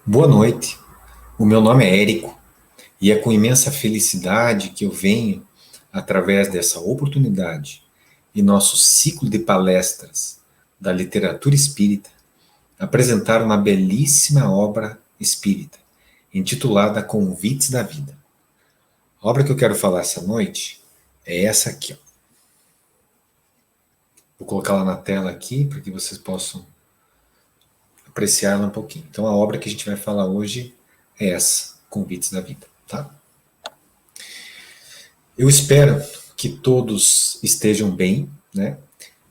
Boa noite, o meu nome é Érico e é com imensa felicidade que eu venho, através dessa oportunidade e nosso ciclo de palestras da literatura espírita, apresentar uma belíssima obra espírita, intitulada Convites da Vida. A obra que eu quero falar essa noite é essa aqui. Ó. Vou colocá-la na tela aqui para que vocês possam apreciá-la um pouquinho. Então, a obra que a gente vai falar hoje é essa, Convites da Vida, tá? Eu espero que todos estejam bem, né?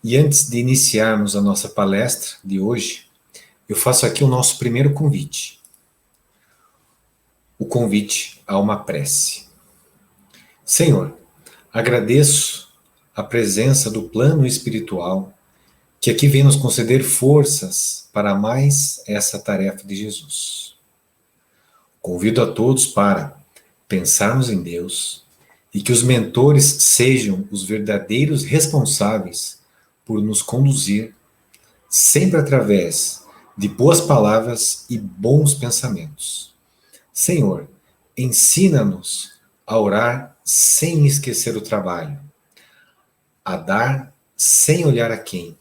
E antes de iniciarmos a nossa palestra de hoje, eu faço aqui o nosso primeiro convite. O convite a uma prece. Senhor, agradeço a presença do plano espiritual que aqui vem nos conceder forças para mais essa tarefa de Jesus. Convido a todos para pensarmos em Deus e que os mentores sejam os verdadeiros responsáveis por nos conduzir, sempre através de boas palavras e bons pensamentos. Senhor, ensina-nos a orar sem esquecer o trabalho, a dar sem olhar a quem,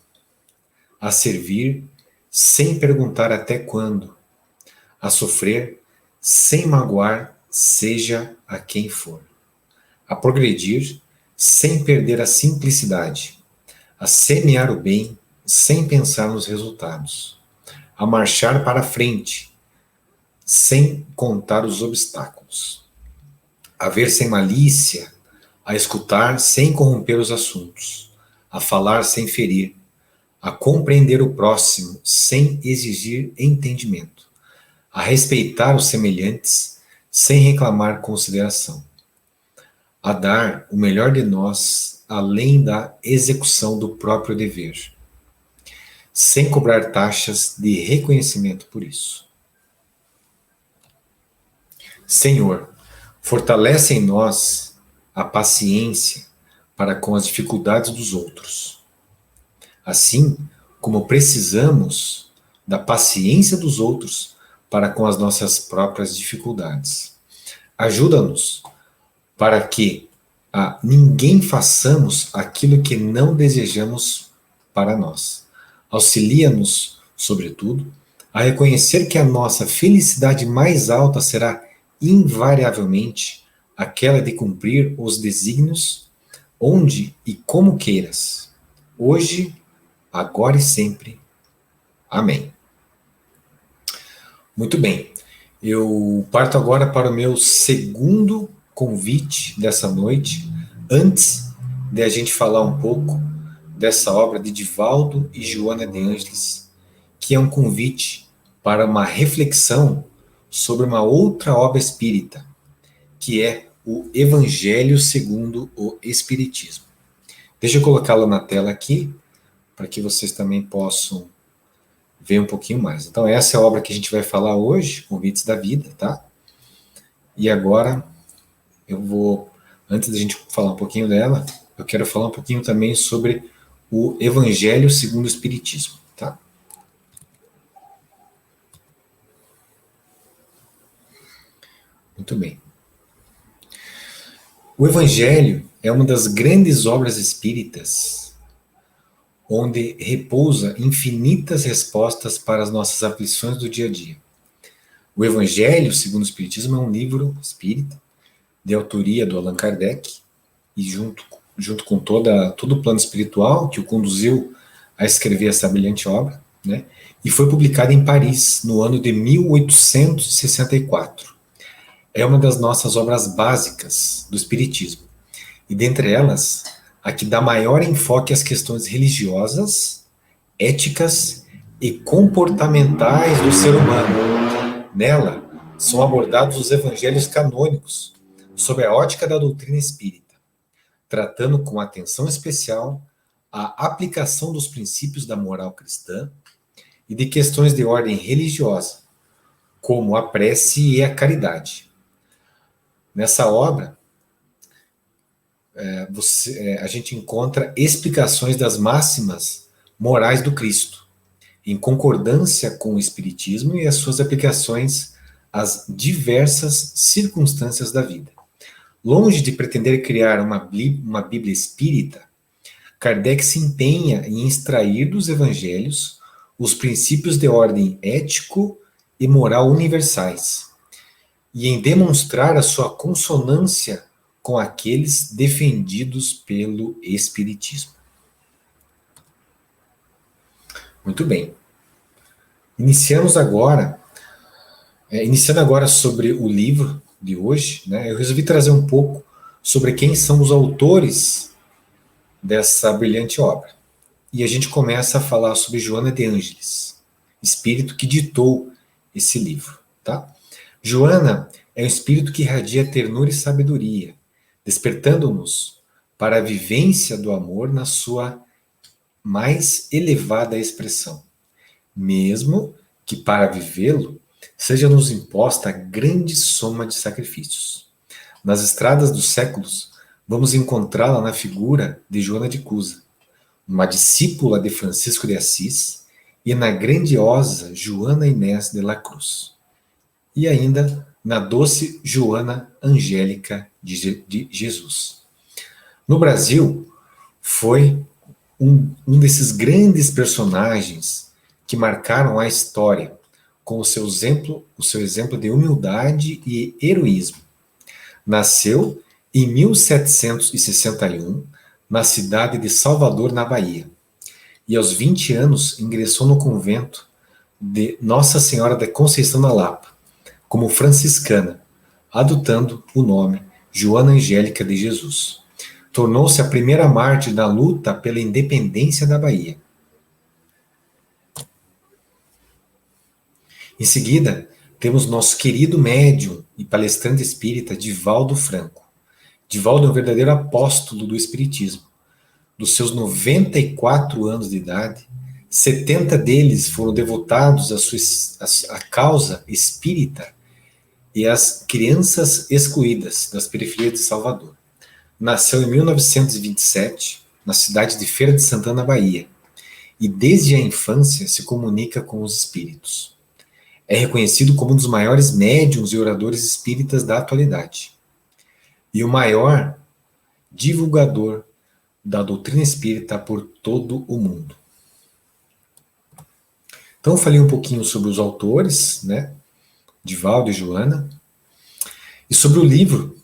a servir sem perguntar até quando, a sofrer sem magoar, seja a quem for, a progredir sem perder a simplicidade, a semear o bem sem pensar nos resultados, a marchar para frente sem contar os obstáculos, a ver sem malícia, a escutar sem corromper os assuntos, a falar sem ferir, a compreender o próximo sem exigir entendimento, a respeitar os semelhantes sem reclamar consideração, a dar o melhor de nós além da execução do próprio dever, sem cobrar taxas de reconhecimento por isso. Senhor, fortalece em nós a paciência para com as dificuldades dos outros, assim como precisamos da paciência dos outros para com as nossas próprias dificuldades. Ajuda-nos para que a ninguém façamos aquilo que não desejamos para nós. Auxilia-nos, sobretudo, a reconhecer que a nossa felicidade mais alta será invariavelmente aquela de cumprir os desígnios onde e como queiras, hoje, agora e sempre. Amém. Muito bem. Eu parto agora para o meu segundo convite dessa noite, antes de a gente falar um pouco dessa obra de Divaldo e Joana de Ângeles, que é um convite para uma reflexão sobre uma outra obra espírita, que é o Evangelho segundo o Espiritismo. Deixa eu colocá-lo na tela aqui, para que vocês também possam ver um pouquinho mais. Então, essa é a obra que a gente vai falar hoje, Convites da Vida, tá? E agora, eu vou, antes da gente falar um pouquinho dela, eu quero falar um pouquinho também sobre o Evangelho segundo o Espiritismo, tá? Muito bem. O Evangelho é uma das grandes obras espíritas, onde repousa infinitas respostas para as nossas aflições do dia a dia. O Evangelho, segundo o Espiritismo, é um livro espírita, de autoria do Allan Kardec, e junto com todo o plano espiritual que o conduziu a escrever essa brilhante obra, né? E foi publicado em Paris, no ano de 1864. É uma das nossas obras básicas do Espiritismo. E dentre elas, a que dá maior enfoque às questões religiosas, éticas e comportamentais do ser humano. Nela, são abordados os evangelhos canônicos, sob a ótica da doutrina espírita, tratando com atenção especial a aplicação dos princípios da moral cristã e de questões de ordem religiosa, como a prece e a caridade. Nessa obra, a gente encontra explicações das máximas morais do Cristo em concordância com o Espiritismo e as suas aplicações às diversas circunstâncias da vida. Longe de pretender criar uma Bíblia espírita, Kardec se empenha em extrair dos evangelhos os princípios de ordem ético e moral universais, e em demonstrar a sua consonância com aqueles defendidos pelo Espiritismo. Muito bem. Iniciando agora sobre o livro de hoje, né, eu resolvi trazer um pouco sobre quem são os autores dessa brilhante obra. E a gente começa a falar sobre Joana de Ângeles, espírito que ditou esse livro, tá? Joana é um espírito que irradia ternura e sabedoria, despertando-nos para a vivência do amor na sua mais elevada expressão, mesmo que para vivê-lo seja-nos imposta a grande soma de sacrifícios. Nas estradas dos séculos, vamos encontrá-la na figura de Joana de Cusa, uma discípula de Francisco de Assis, e na grandiosa Joana Inés de la Cruz, e ainda na doce Joana Angélica de Jesus. No Brasil, foi um desses grandes personagens que marcaram a história com o seu exemplo de humildade e heroísmo. Nasceu em 1761, na cidade de Salvador, na Bahia, e aos 20 anos ingressou no convento de Nossa Senhora da Conceição da Lapa, como franciscana, adotando o nome Joana Angélica de Jesus. Tornou-se a primeira mártir na luta pela independência da Bahia. Em seguida, temos nosso querido médium e palestrante espírita Divaldo Franco. Divaldo é um verdadeiro apóstolo do espiritismo. Dos seus 94 anos de idade, 70 deles foram devotados à causa espírita e às crianças excluídas das periferias de Salvador. Nasceu em 1927, na cidade de Feira de Santana, Bahia, e desde a infância se comunica com os espíritos. É reconhecido como um dos maiores médiuns e oradores espíritas da atualidade, e o maior divulgador da doutrina espírita por todo o mundo. Então, eu falei um pouquinho sobre os autores, né, Divaldo e Joana, e sobre o livro,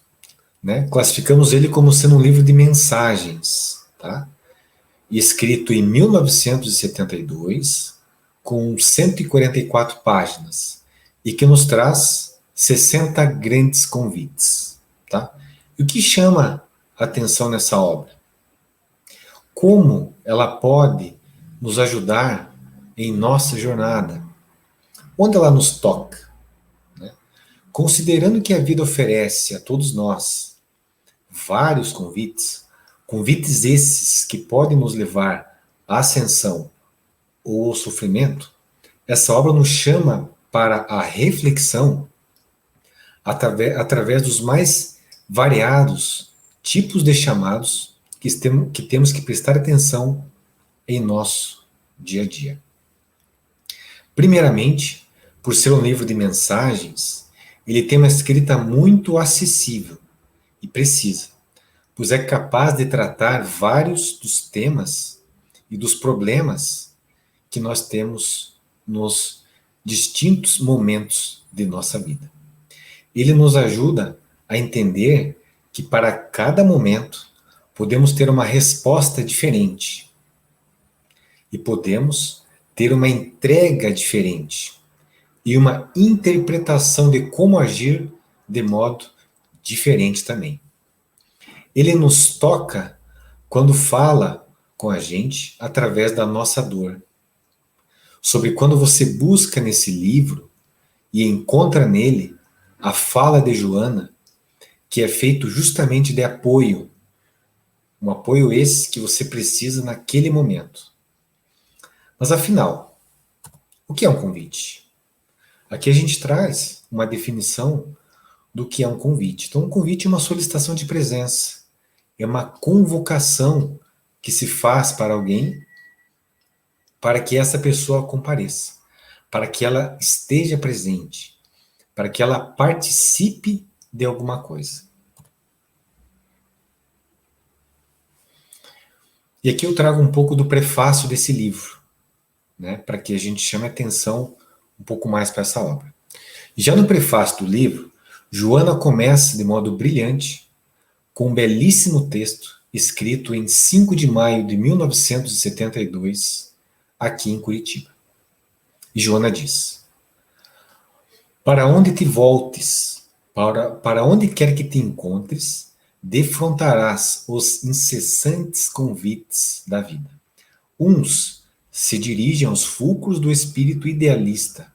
né, classificamos ele como sendo um livro de mensagens, tá? Escrito em 1972, com 144 páginas, e que nos traz 60 grandes convites, tá? E o que chama a atenção nessa obra? Como ela pode nos ajudar em nossa jornada? Onde ela nos toca? Né? Considerando que a vida oferece a todos nós vários convites esses que podem nos levar à ascensão ou ao sofrimento, essa obra nos chama para a reflexão através dos mais variados tipos de chamados que temos que prestar atenção em nosso dia a dia. Primeiramente, por ser um livro de mensagens, ele tem uma escrita muito acessível e precisa, pois é capaz de tratar vários dos temas e dos problemas que nós temos nos distintos momentos de nossa vida. Ele nos ajuda a entender que para cada momento podemos ter uma resposta diferente e podemos ter uma entrega diferente e uma interpretação de como agir de modo diferente também. Ele nos toca quando fala com a gente através da nossa dor. Sobre quando você busca nesse livro e encontra nele a fala de Joana, que é feito justamente de apoio. Um apoio esse que você precisa naquele momento. Mas afinal, o que é um convite? Aqui a gente traz uma definição do que é um convite. Então, um convite é uma solicitação de presença. É uma convocação que se faz para alguém para que essa pessoa compareça, para que ela esteja presente, para que ela participe de alguma coisa. E aqui eu trago um pouco do prefácio desse livro, né, para que a gente chame atenção um pouco mais para essa obra. Já no prefácio do livro, Joana começa de modo brilhante com um belíssimo texto escrito em 5 de maio de 1972, aqui em Curitiba. E Joana diz: para onde te voltes, para onde quer que te encontres, defrontarás os incessantes convites da vida. Uns se dirigem aos fulcros do espírito idealista,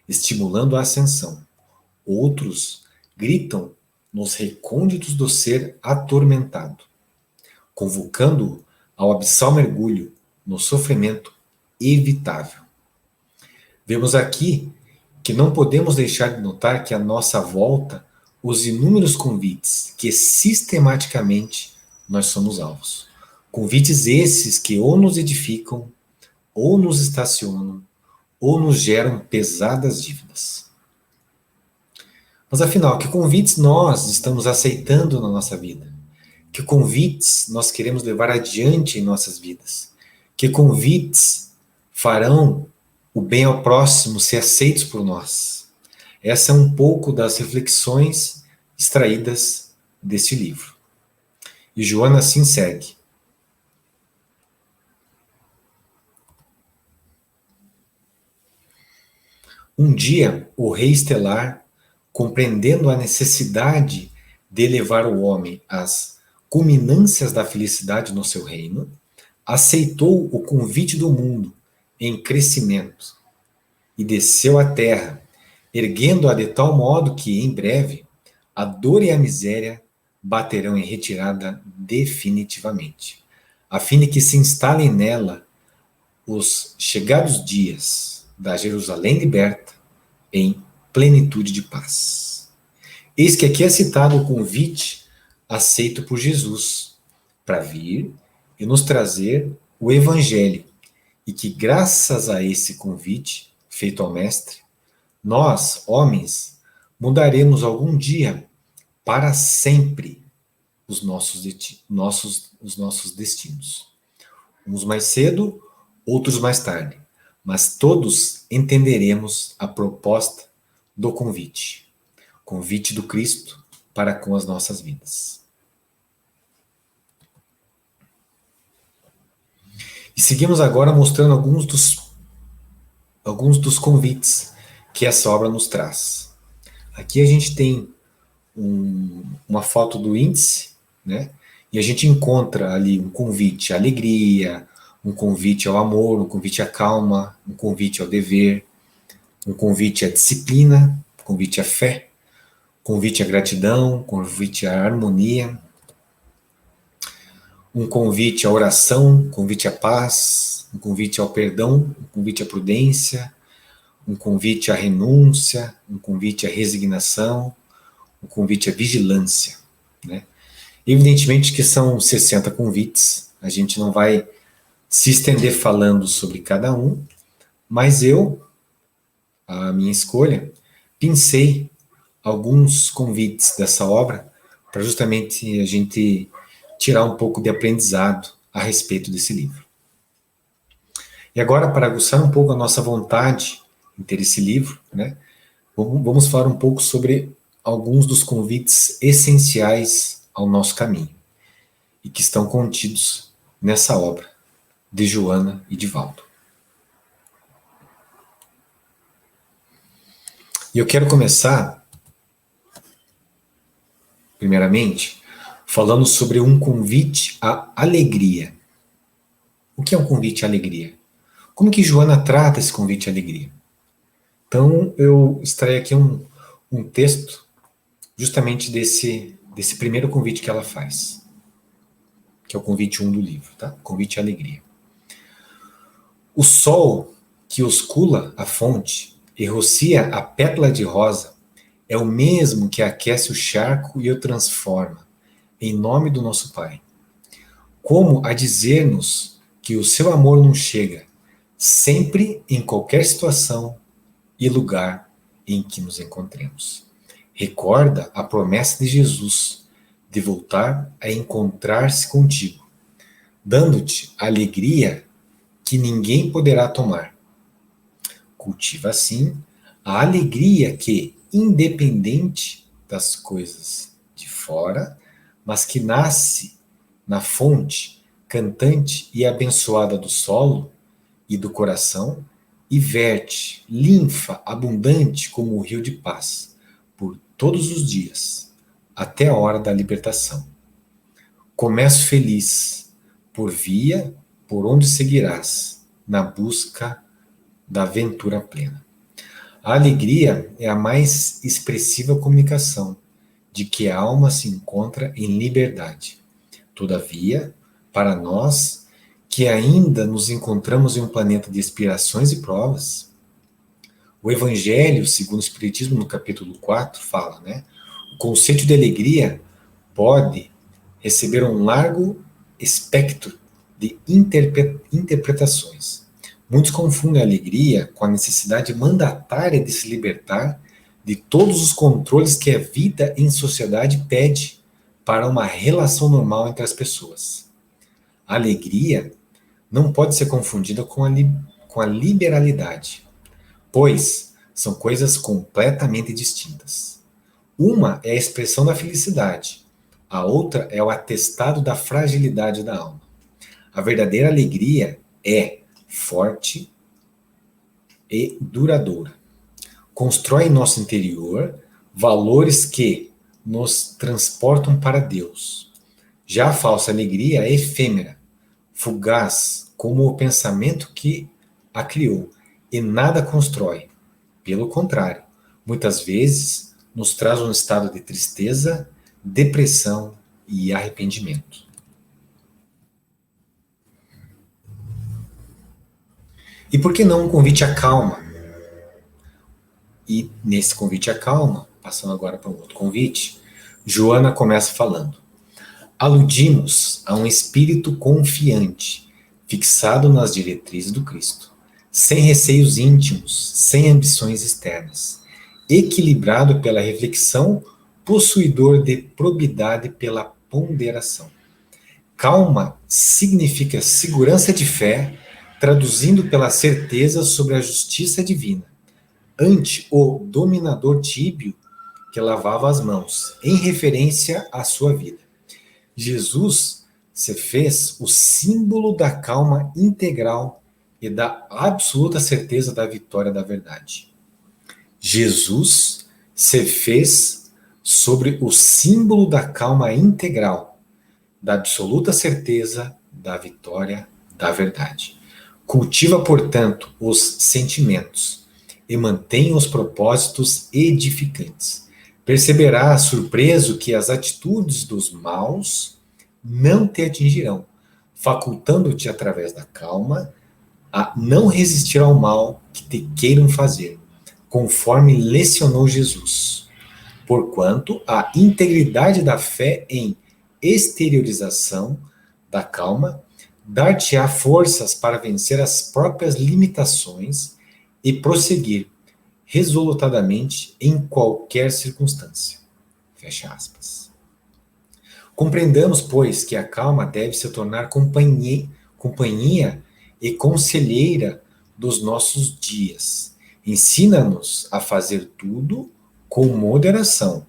estimulando a ascensão. Outros gritam nos recônditos do ser atormentado, convocando-o ao abissal mergulho no sofrimento evitável. Vemos aqui que não podemos deixar de notar que à nossa volta os inúmeros convites que sistematicamente nós somos alvos. Convites esses que ou nos edificam, ou nos estacionam, ou nos geram pesadas dívidas. Mas afinal, que convites nós estamos aceitando na nossa vida? Que convites nós queremos levar adiante em nossas vidas? Que convites farão o bem ao próximo ser aceitos por nós? Essa é um pouco das reflexões extraídas deste livro. E Joana assim segue. Um dia, o rei estelar, compreendendo a necessidade de levar o homem às culminâncias da felicidade no seu reino, aceitou o convite do mundo em crescimento e desceu à terra, erguendo-a de tal modo que, em breve, a dor e a miséria baterão em retirada definitivamente, a fim de que se instalem nela os chegados dias da Jerusalém liberta em plenitude de paz. Eis que aqui é citado o convite aceito por Jesus para vir e nos trazer o Evangelho, e que graças a esse convite feito ao Mestre, nós, homens, mudaremos algum dia para sempre os nossos destinos. Uns mais cedo, outros mais tarde, mas todos entenderemos a proposta do convite do Cristo para com as nossas vidas. E seguimos agora mostrando alguns dos convites que essa obra nos traz. Aqui a gente tem uma foto do índice, né? E a gente encontra ali um convite à alegria, um convite ao amor, um convite à calma, um convite ao dever, um convite à disciplina, um convite à fé, um convite à gratidão, um convite à harmonia, um convite à oração, um convite à paz, um convite ao perdão, um convite à prudência, um convite à renúncia, um convite à resignação, um convite à vigilância, né? Evidentemente que são 60 convites, a gente não vai se estender falando sobre cada um, mas a minha escolha, pensei alguns convites dessa obra para justamente a gente tirar um pouco de aprendizado a respeito desse livro. E agora, para aguçar um pouco a nossa vontade em ter esse livro, né, vamos falar um pouco sobre alguns dos convites essenciais ao nosso caminho e que estão contidos nessa obra de Joana e de Valdo. E eu quero começar, primeiramente, falando sobre um convite à alegria. O que é um convite à alegria? Como que Joana trata esse convite à alegria? Então, eu extraí aqui um texto justamente desse primeiro convite que ela faz, que é o convite 1 do livro, tá? Convite à alegria. O sol que oscula a fonte e rocia a pétala de rosa é o mesmo que aquece o charco e o transforma, em nome do nosso Pai. Como a dizer-nos que o seu amor não chega, sempre em qualquer situação e lugar em que nos encontremos. Recorda a promessa de Jesus de voltar a encontrar-se contigo, dando-te a alegria que ninguém poderá tomar. Cultiva assim a alegria que, independente das coisas de fora, mas que nasce na fonte cantante e abençoada do solo e do coração, e verte, linfa abundante como o rio de paz, por todos os dias, até a hora da libertação. Começo feliz, por via por onde seguirás, na busca da aventura plena. A alegria é a mais expressiva comunicação de que a alma se encontra em liberdade. Todavia, para nós que ainda nos encontramos em um planeta de expiações e provas, o Evangelho, segundo o Espiritismo, no capítulo 4, fala, né? O conceito de alegria pode receber um largo espectro de interpretações. Muitos confundem a alegria com a necessidade mandatária de se libertar de todos os controles que a vida em sociedade pede para uma relação normal entre as pessoas. A alegria não pode ser confundida com a liberalidade, pois são coisas completamente distintas. Uma é a expressão da felicidade, a outra é o atestado da fragilidade da alma. A verdadeira alegria é forte e duradoura. Constrói em nosso interior valores que nos transportam para Deus. Já a falsa alegria é efêmera, fugaz, como o pensamento que a criou, e nada constrói. Pelo contrário, muitas vezes nos traz um estado de tristeza, depressão e arrependimento. E por que não um convite à calma? E nesse convite à calma, passando agora para um outro convite, Joana começa falando: aludimos a um espírito confiante, fixado nas diretrizes do Cristo, sem receios íntimos, sem ambições externas, equilibrado pela reflexão, possuidor de probidade pela ponderação. Calma significa segurança de fé, traduzindo pela certeza sobre a justiça divina, ante o dominador tíbio que lavava as mãos, em referência à sua vida. Jesus se fez o símbolo da calma integral e da absoluta certeza da vitória da verdade. Jesus se fez sobre o símbolo da calma integral, da absoluta certeza da vitória da verdade. Cultiva, portanto, os sentimentos e mantém os propósitos edificantes. Perceberá surpreso que as atitudes dos maus não te atingirão, facultando-te, através da calma, a não resistir ao mal que te queiram fazer, conforme lecionou Jesus. Porquanto a integridade da fé em exteriorização da calma dar-te-á forças para vencer as próprias limitações e prosseguir resolutamente em qualquer circunstância. Fecha aspas. Compreendamos, pois, que a calma deve se tornar companhia e conselheira dos nossos dias. Ensina-nos a fazer tudo com moderação,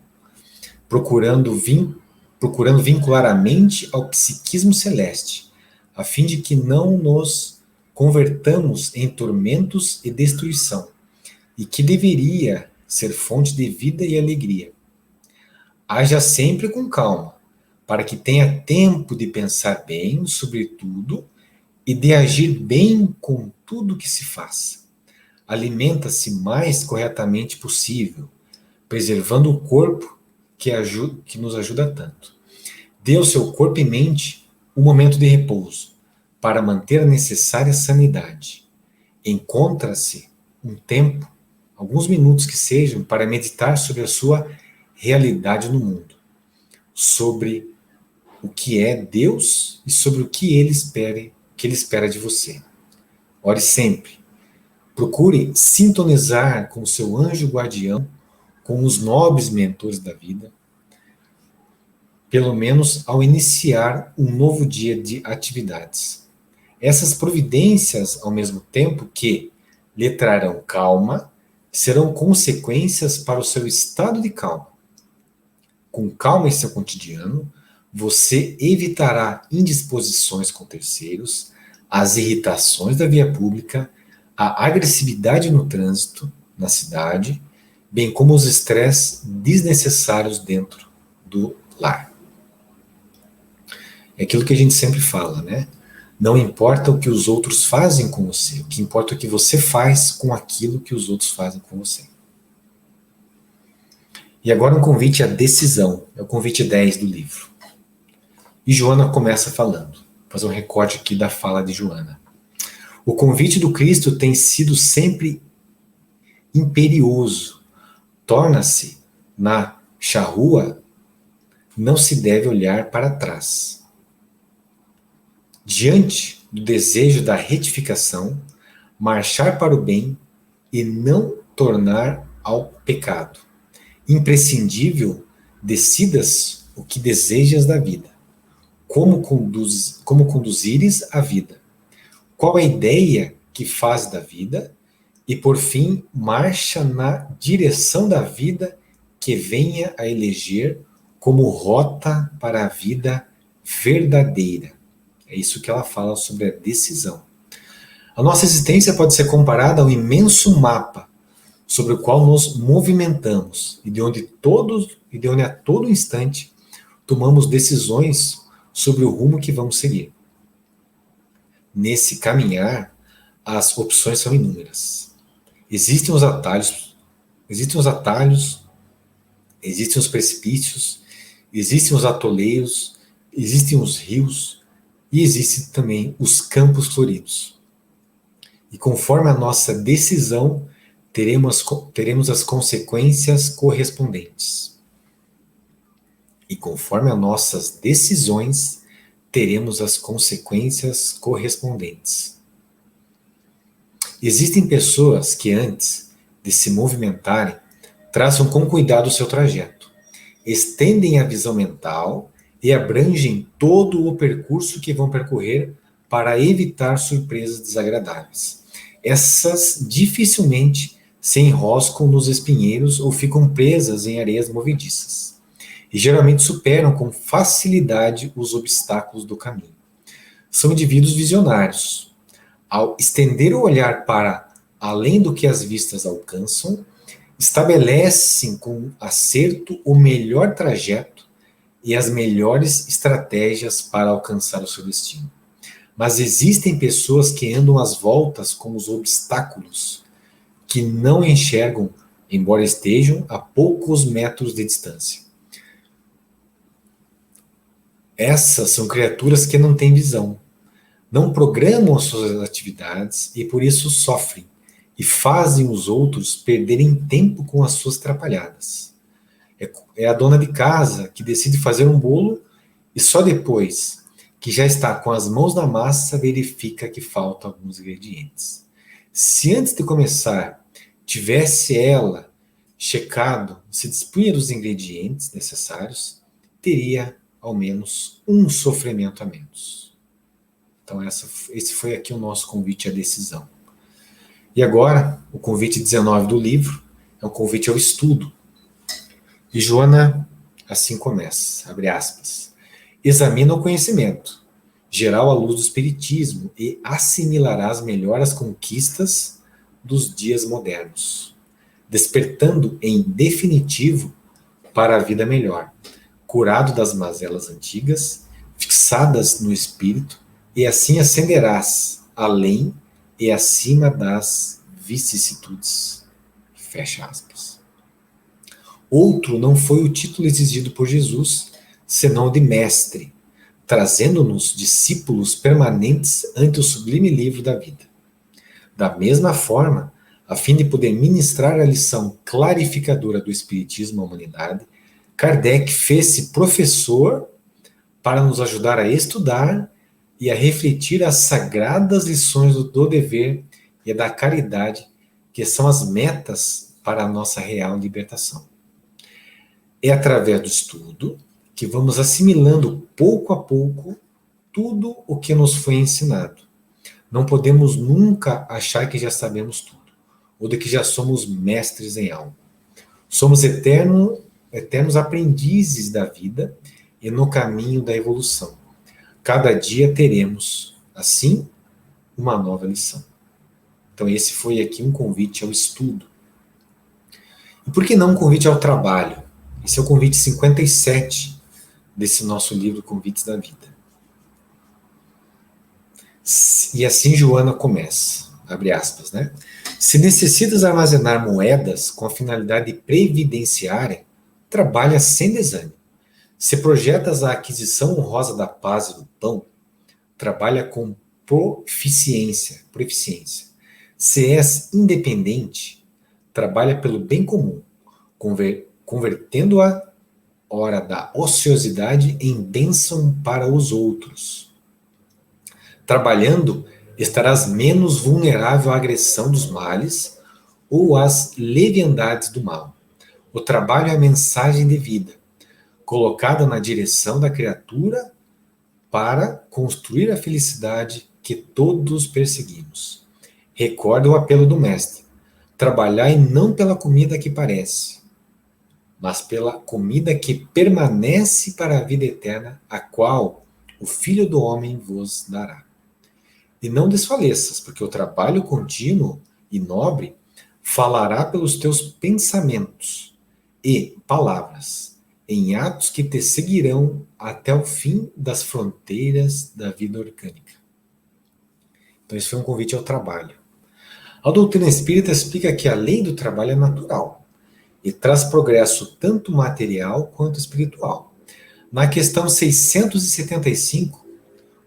procurando vincular a mente ao psiquismo celeste, a fim de que não nos convertamos em tormentos e destruição, e que deveria ser fonte de vida e alegria. Haja sempre com calma, para que tenha tempo de pensar bem sobre tudo e de agir bem com tudo que se faça. Alimenta-se mais corretamente possível, preservando o corpo que nos ajuda tanto. Dê ao seu corpo e mente um momento de repouso, para manter a necessária sanidade. Encontra-se um tempo, alguns minutos que sejam, para meditar sobre a sua realidade no mundo, sobre o que é Deus e sobre o que ele espera de você. Ore sempre. Procure sintonizar com o seu anjo guardião, com os nobres mentores da vida, pelo menos ao iniciar um novo dia de atividades. Essas providências, ao mesmo tempo que lhe trarão calma, serão consequências para o seu estado de calma. Com calma em seu cotidiano, você evitará indisposições com terceiros, as irritações da via pública, a agressividade no trânsito, na cidade, bem como os estresses desnecessários dentro do lar. É aquilo que a gente sempre fala, né? Não importa o que os outros fazem com você, o que importa é o que você faz com aquilo que os outros fazem com você. E agora um convite à decisão, é o convite 10 do livro. E Joana começa falando, vou fazer um recorte aqui da fala de Joana. O convite do Cristo tem sido sempre imperioso. Torna-se na charrua, não se deve olhar para trás. Diante do desejo da retificação, marchar para o bem e não tornar ao pecado. Imprescindível, decidas o que desejas da vida. Como conduzires a vida. Qual a ideia que faz da vida? E, por fim, marcha na direção da vida que venha a eleger como rota para a vida verdadeira. É isso que ela fala sobre a decisão. A nossa existência pode ser comparada a um imenso mapa sobre o qual nos movimentamos e de onde a todo instante tomamos decisões sobre o rumo que vamos seguir. Nesse caminhar, as opções são inúmeras. Existem os atalhos, existem os precipícios, existem os atoleiros, existem os rios e existem também os campos floridos. E conforme a nossa decisão, teremos as consequências correspondentes. E conforme as nossas decisões, teremos as consequências correspondentes. Existem pessoas que antes de se movimentarem, traçam com cuidado o seu trajeto, estendem a visão mental e abrangem todo o percurso que vão percorrer para evitar surpresas desagradáveis. Essas dificilmente se enroscam nos espinheiros ou ficam presas em areias movediças. E geralmente superam com facilidade os obstáculos do caminho. São indivíduos visionários. Ao estender o olhar para além do que as vistas alcançam, estabelecem com acerto o melhor trajeto e as melhores estratégias para alcançar o seu destino. Mas existem pessoas que andam às voltas com os obstáculos, que não enxergam, embora estejam a poucos metros de distância. Essas são criaturas que não têm visão, não programam as suas atividades e por isso sofrem e fazem os outros perderem tempo com as suas atrapalhadas. É a dona de casa que decide fazer um bolo e só depois que já está com as mãos na massa verifica que faltam alguns ingredientes. Se antes de começar tivesse ela checado, se dispunha dos ingredientes necessários, teria ao menos um sofrimento a menos. Então esse foi aqui o nosso convite à decisão. E agora, o convite 19 do livro é um convite ao estudo. E Joana assim começa, abre aspas. Examina o conhecimento, geral à luz do espiritismo, e assimilarás melhor as conquistas dos dias modernos, despertando em definitivo para a vida melhor, curado das mazelas antigas, fixadas no espírito, e assim ascenderás além e acima das vicissitudes. Fecha aspas. Outro não foi o título exigido por Jesus, senão o de mestre, trazendo-nos discípulos permanentes ante o sublime livro da vida. Da mesma forma, a fim de poder ministrar a lição clarificadora do Espiritismo à humanidade, Kardec fez-se professor para nos ajudar a estudar e a refletir as sagradas lições do dever e da caridade, que são as metas para a nossa real libertação. É através do estudo que vamos assimilando pouco a pouco tudo o que nos foi ensinado. Não podemos nunca achar que já sabemos tudo, ou de que já somos mestres em algo. Somos eternos aprendizes da vida e no caminho da evolução. Cada dia teremos, assim, uma nova lição. Então esse foi aqui um convite ao estudo. E por que não um convite ao trabalho? Esse é o convite 57 desse nosso livro Convites da Vida. E assim Joana começa, abre aspas, né? Se necessitas armazenar moedas com a finalidade previdenciária, trabalha sem desânimo. Se projetas a aquisição honrosa da paz e do pão, trabalha com proficiência. Se és independente, trabalha pelo bem comum, convertendo a hora da ociosidade em bênção para os outros. Trabalhando, estarás menos vulnerável à agressão dos males ou às leviandades do mal. O trabalho é a mensagem de vida, colocada na direção da criatura para construir a felicidade que todos perseguimos. Recorda o apelo do Mestre: trabalhai não pela comida que parece, mas pela comida que permanece para a vida eterna, a qual o Filho do Homem vos dará. E não desfaleças, porque o trabalho contínuo e nobre falará pelos teus pensamentos e palavras, em atos que te seguirão até o fim das fronteiras da vida orgânica. Então, esse foi um convite ao trabalho. A doutrina espírita explica que a lei do trabalho é natural e traz progresso tanto material quanto espiritual. Na questão 675,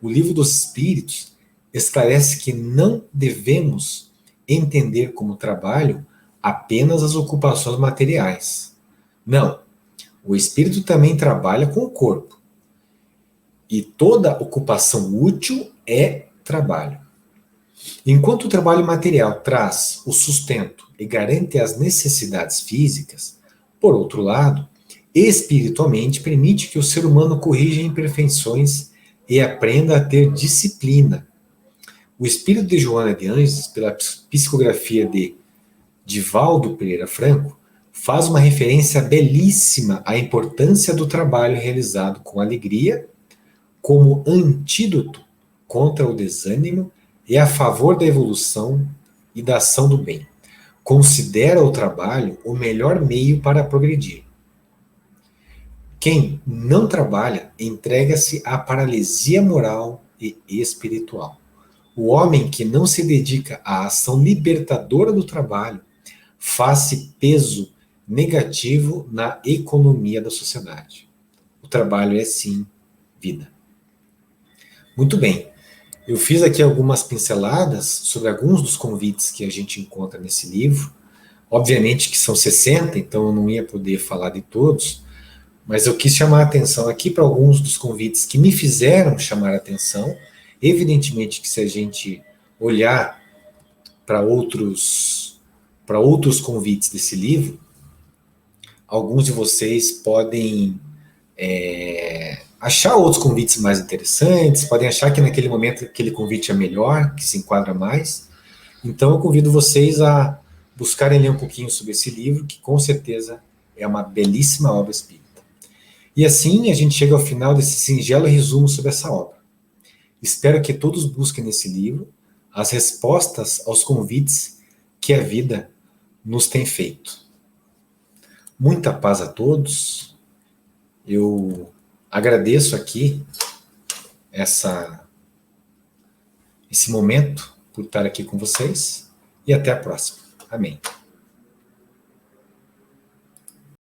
o Livro dos Espíritos esclarece que não devemos entender como trabalho apenas as ocupações materiais. Não, o espírito também trabalha com o corpo. E toda ocupação útil é trabalho. Enquanto o trabalho material traz o sustento e garante as necessidades físicas, por outro lado, espiritualmente permite que o ser humano corrija imperfeições e aprenda a ter disciplina. O espírito de Joana de Ângeles, pela psicografia de Divaldo Pereira Franco, faz uma referência belíssima à importância do trabalho realizado com alegria como antídoto contra o desânimo e a favor da evolução e da ação do bem. Considera o trabalho o melhor meio para progredir. Quem não trabalha entrega-se à paralisia moral e espiritual. O homem que não se dedica à ação libertadora do trabalho faz-se peso negativo na economia da sociedade. O trabalho é, sim, vida. Muito bem. Eu fiz aqui algumas pinceladas sobre alguns dos convites que a gente encontra nesse livro. Obviamente que são 60, então eu não ia poder falar de todos, mas eu quis chamar a atenção aqui para alguns dos convites que me fizeram chamar a atenção. Evidentemente que se a gente olhar para outros convites desse livro, alguns de vocês podem achar outros convites mais interessantes, podem achar que naquele momento aquele convite é melhor, que se enquadra mais. Então eu convido vocês a buscarem ler um pouquinho sobre esse livro, que com certeza é uma belíssima obra espírita. E assim a gente chega ao final desse singelo resumo sobre essa obra. Espero que todos busquem nesse livro as respostas aos convites que a vida nos tem feito. Muita paz a todos. Eu agradeço aqui esse momento por estar aqui com vocês e até a próxima. Amém.